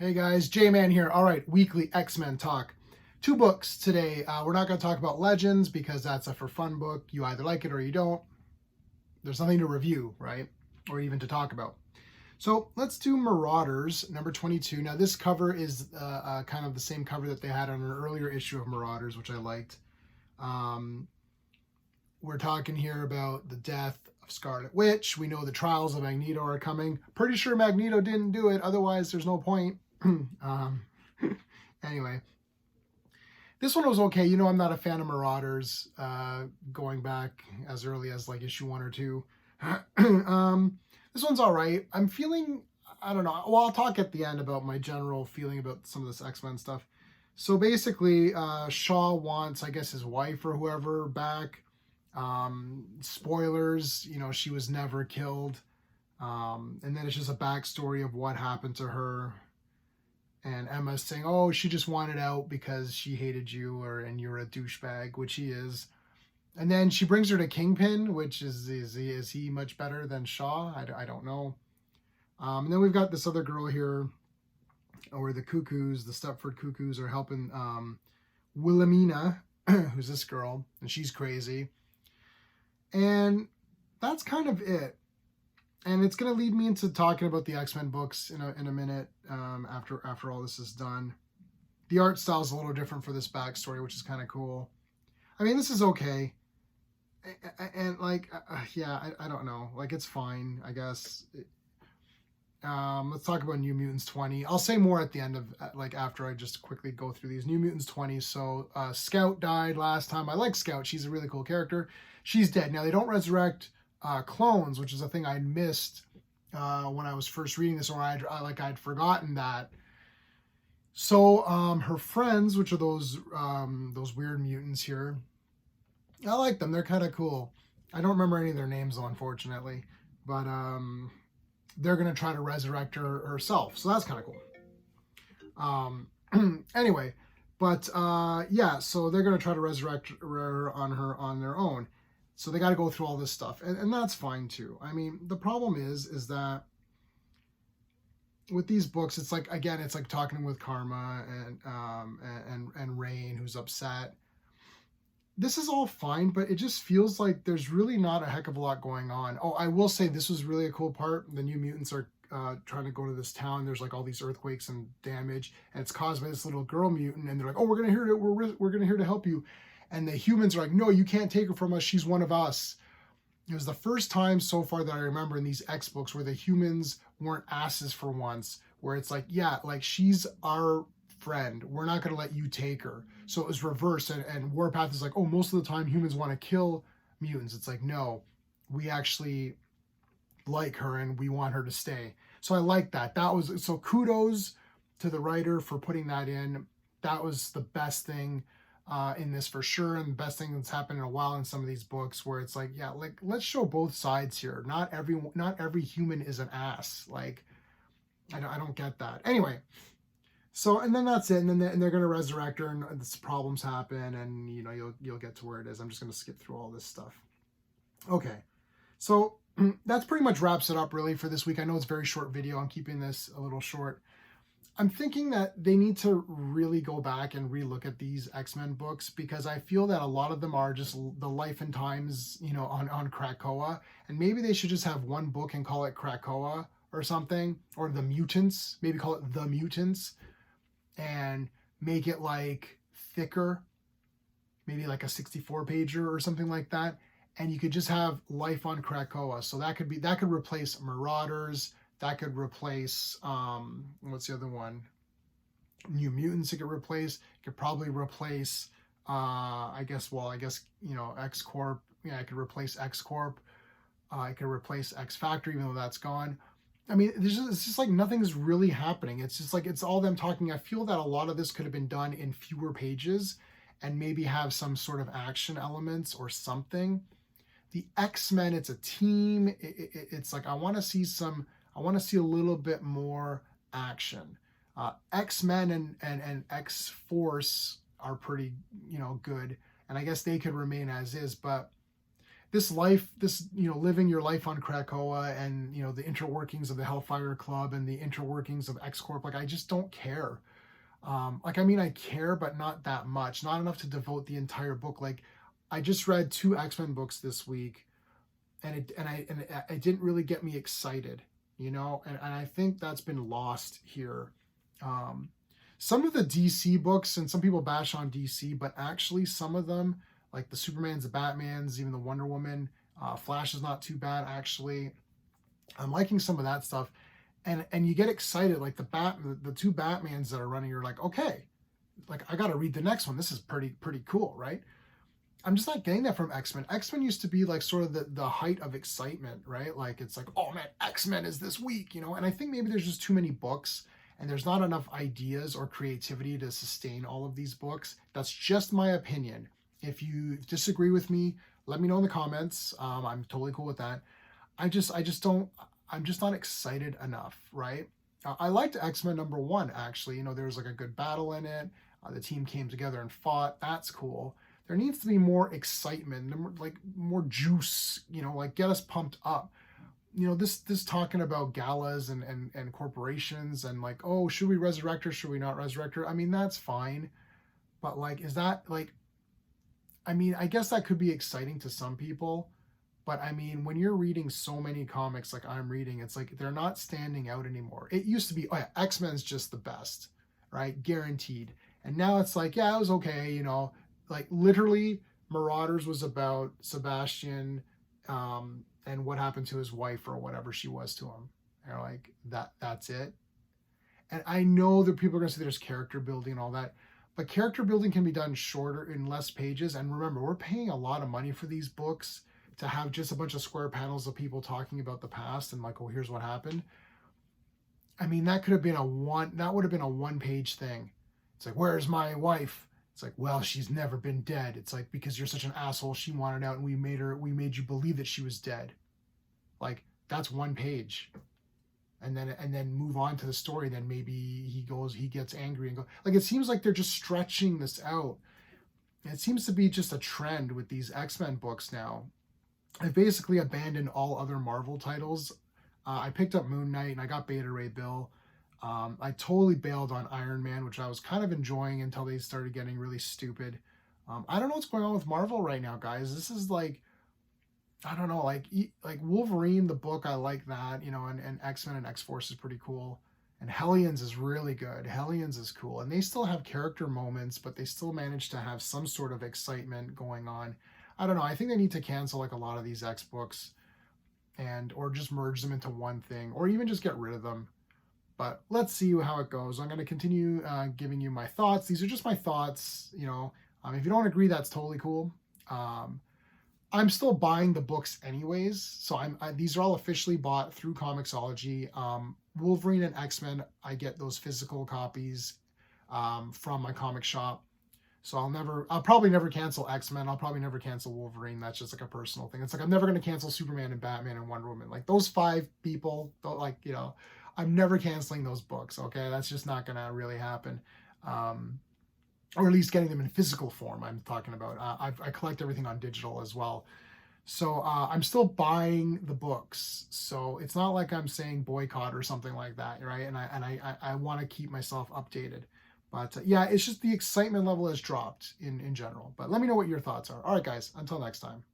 Hey guys, J-Man here. All right, weekly X-Men talk. Two books today. We're not going to talk about Legends because that's a for fun book. You either like it or you don't. There's nothing to review, right? Or even to talk about. So let's do Marauders, number 22. Now this cover is kind of the same cover that they had on an earlier issue of Marauders, which I liked. We're talking here about the death of Scarlet Witch. We know the trials of Magneto are coming. Pretty sure Magneto didn't do it. Otherwise, there's no point. Anyway, this one was okay. You know, I'm not a fan of Marauders, going back as early as like issue 1 or 2. This one's all right. I'm feeling, I don't know. Well, I'll talk at the end about my general feeling about some of this X-Men stuff. So basically, Shaw wants, I guess, his wife or whoever back. Spoilers, you know, she was never killed. And then it's just a backstory of what happened to her. And Emma's saying, oh, she just wanted out because she hated you and you're a douchebag, which he is. And then she brings her to Kingpin, which is he much better than Shaw? I don't know. And then we've got this other girl here, or the Cuckoos, the Stepford Cuckoos are helping Wilhelmina, who's this girl, and she's crazy. And that's kind of it. And it's going to lead me into talking about the X-Men books in a minute after all this is done. The art style is a little different for this backstory, which is kind of cool. I mean, this is okay. And like, yeah, I don't know. Like, it's fine, I guess. Let's talk about New Mutants 20. I'll say more at the end of, like, after I just quickly go through these. New Mutants 20. So Scout died last time. I like Scout. She's a really cool character. She's dead. Now, they don't resurrect clones, which is a thing I'd missed when I was first reading this, or I'd forgotten that. So her friends, which are those weird mutants here, I like them. They're kind of cool. I don't remember any of their names though, unfortunately, but they're gonna try to resurrect her herself, so that's kind of cool. Anyway, but yeah, so they're gonna try to resurrect her on their own. So they got to go through all this stuff, and that's fine too. I mean, the problem is that with these books, it's like, again, it's like talking with Karma and Rain, who's upset. This is all fine, but it just feels like there's really not a heck of a lot going on. Oh, I will say this was really a cool part. The New Mutants are trying to go to this town. There's like all these earthquakes and damage, and it's caused by this little girl mutant. And they're like, "Oh, we're gonna here to help you." And the humans are like, "No, you can't take her from us. She's one of us." It was the first time so far that I remember in these X books where the humans weren't asses for once, where it's like, yeah, like she's our friend. We're not going to let you take her. So it was reversed. And Warpath is like, oh, most of the time humans want to kill mutants. It's like, no, we actually like her and we want her to stay. So I like that. So kudos to the writer for putting that in. That was the best thing in this for sure, and the best thing that's happened in a while in some of these books, where it's like, yeah, like, let's show both sides here. Not every human is an ass. Like, I don't get that. Anyway, so, and then that's it, and then they're gonna resurrect her, and this problems happen, and you know, you'll get to where it is. I'm just gonna skip through all this stuff. Okay, so that's pretty much wraps it up really for this week. I know it's a very short video. I'm keeping this a little short. I'm thinking that they need to really go back and relook at these X-Men books, because I feel that a lot of them are just the life and times, you know, on Krakoa, and maybe they should just have one book and call it Krakoa or something, or the Mutants, maybe call it The Mutants, and make it like thicker, maybe like a 64 pager or something like that, and you could just have life on Krakoa. So that could replace Marauders. That could replace, what's the other one? New Mutants it could replace. It could probably replace, I guess, you know, X-Corp. Yeah, it could replace X-Corp. It could replace X-Factor, even though that's gone. I mean, it's just like nothing's really happening. It's just like, it's all them talking. I feel that a lot of this could have been done in fewer pages and maybe have some sort of action elements or something. The X-Men, it's a team. It's like, I want to see a little bit more action. X-Men and X-Force are pretty, you know, good. And I guess they could remain as is, but this life, this, living your life on Krakoa, and the interworkings of the Hellfire Club and the interworkings of X Corp. Like, I just don't care. Like, I mean, I care, but not that much, not enough to devote the entire book. Like, I just read 2 X-Men books this week, and it didn't really get me excited, and I think that's been lost here. Um, some of the DC books, and some people bash on DC, but actually some of them, like the Supermans, the Batmans, even the Wonder Woman, Flash is not too bad actually. I'm liking some of that stuff, and you get excited, like the 2 Batmans that are running. You're like, okay, like I got to read the next one. This is pretty cool, right? I'm just not getting that from X-Men. X-Men used to be like sort of the height of excitement, right? Like, it's like, oh man, X-Men is this week, and I think maybe there's just too many books, and there's not enough ideas or creativity to sustain all of these books. That's just my opinion. If you disagree with me, let me know in the comments. I'm totally cool with that. I just don't, I'm just not excited enough, right? I liked X-Men #1, actually. There was like a good battle in it. The team came together and fought. That's cool. There needs to be more excitement, like more juice, like get us pumped up. This talking about galas and corporations, and like, oh, should we resurrect her? Should we not resurrect her? I mean, that's fine. But like, is that like, I mean, I guess that could be exciting to some people. But I mean, when you're reading so many comics like I'm reading, it's like they're not standing out anymore. It used to be, oh yeah, X-Men's just the best, right? Guaranteed. And now it's like, yeah, it was okay, like literally Marauders was about Sebastian, and what happened to his wife or whatever she was to him. Like that's it. And I know that people are going to say there's character building and all that, but character building can be done shorter in less pages. And remember, we're paying a lot of money for these books to have just a bunch of square panels of people talking about the past and like, oh, here's what happened. I mean, that would have been a 1-page thing. It's like, where's my wife? It's like, well, she's never been dead. It's like, because you're such an asshole, she wanted out, and we made you believe that she was dead. Like, that's 1 page. And then move on to the story. Then maybe he gets angry and go. Like, it seems like they're just stretching this out. It seems to be just a trend with these X-Men books now. I've basically abandoned all other Marvel titles. I picked up Moon Knight and I got Beta Ray Bill. I totally bailed on Iron Man, which I was kind of enjoying until they started getting really stupid. I don't know what's going on with Marvel right now, guys. This is like, I don't know, like Wolverine, the book, I like that, and X-Men and X-Force is pretty cool. And Hellions is really good. Hellions is cool. And they still have character moments, but they still manage to have some sort of excitement going on. I don't know. I think they need to cancel like a lot of these X books, or just merge them into one thing, or even just get rid of them. But let's see how it goes. I'm going to continue giving you my thoughts. These are just my thoughts. If you don't agree, that's totally cool. I'm still buying the books anyways. So these are all officially bought through Comixology. Wolverine and X-Men, I get those physical copies from my comic shop. So I'll probably never cancel X-Men. I'll probably never cancel Wolverine. That's just like a personal thing. It's like, I'm never going to cancel Superman and Batman and Wonder Woman. Like, those 5 people, I'm never canceling those books. Okay. That's just not going to really happen. Or at least getting them in physical form. I'm talking about, I collect everything on digital as well. So I'm still buying the books. So it's not like I'm saying boycott or something like that. Right. And I want to keep myself updated. But yeah, it's just the excitement level has dropped in general. But let me know what your thoughts are. All right, guys, until next time.